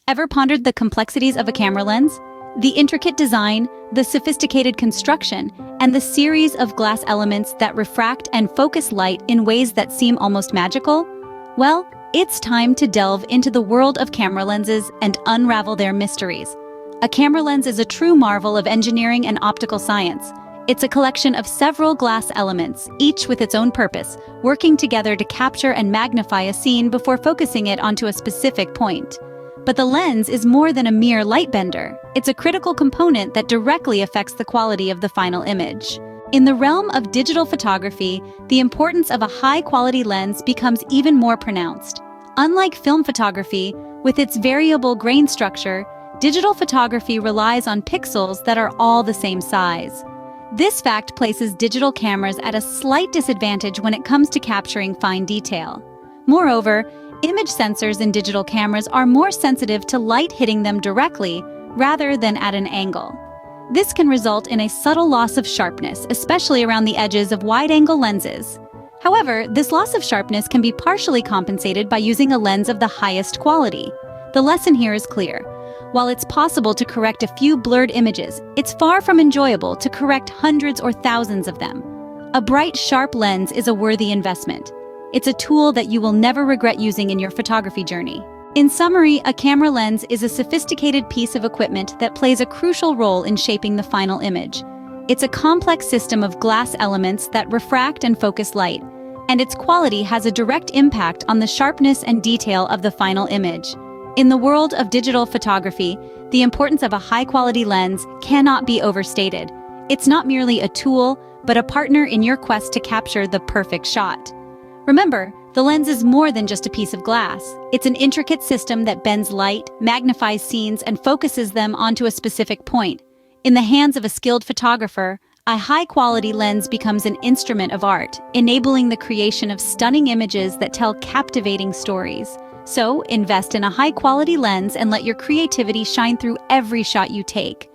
Ever pondered the complexities of a camera lens? The intricate design, the sophisticated construction, and the series of glass elements that refract and focus light in ways that seem almost magical? Well, it's time to delve into the world of camera lenses and unravel their mysteries. A camera lens is a true marvel of engineering and optical science. It's a collection of several glass elements, each with its own purpose, working together to capture and magnify a scene before focusing it onto a specific point. But the lens is more than a mere light bender. It's a critical component that directly affects the quality of the final image. In the realm of digital photography, the importance of a high-quality lens becomes even more pronounced. Unlike film photography, with its variable grain structure, digital photography relies on pixels that are all the same size. This fact places digital cameras at a slight disadvantage when it comes to capturing fine detail. Moreover, image sensors in digital cameras are more sensitive to light hitting them directly rather than at an angle. This can result in a subtle loss of sharpness, especially around the edges of wide-angle lenses. However, this loss of sharpness can be partially compensated by using a lens of the highest quality. The lesson here is clear. While it's possible to correct a few blurred images, it's far from enjoyable to correct hundreds or thousands of them. A bright, sharp lens is a worthy investment. It's a tool that you will never regret using in your photography journey. In summary, a camera lens is a sophisticated piece of equipment that plays a crucial role in shaping the final image. It's a complex system of glass elements that refract and focus light, and its quality has a direct impact on the sharpness and detail of the final image. In the world of digital photography, the importance of a high-quality lens cannot be overstated. It's not merely a tool, but a partner in your quest to capture the perfect shot. Remember, the lens is more than just a piece of glass. It's an intricate system that bends light, magnifies scenes, and focuses them onto a specific point. In the hands of a skilled photographer, a high-quality lens becomes an instrument of art, enabling the creation of stunning images that tell captivating stories. So, invest in a high-quality lens and let your creativity shine through every shot you take.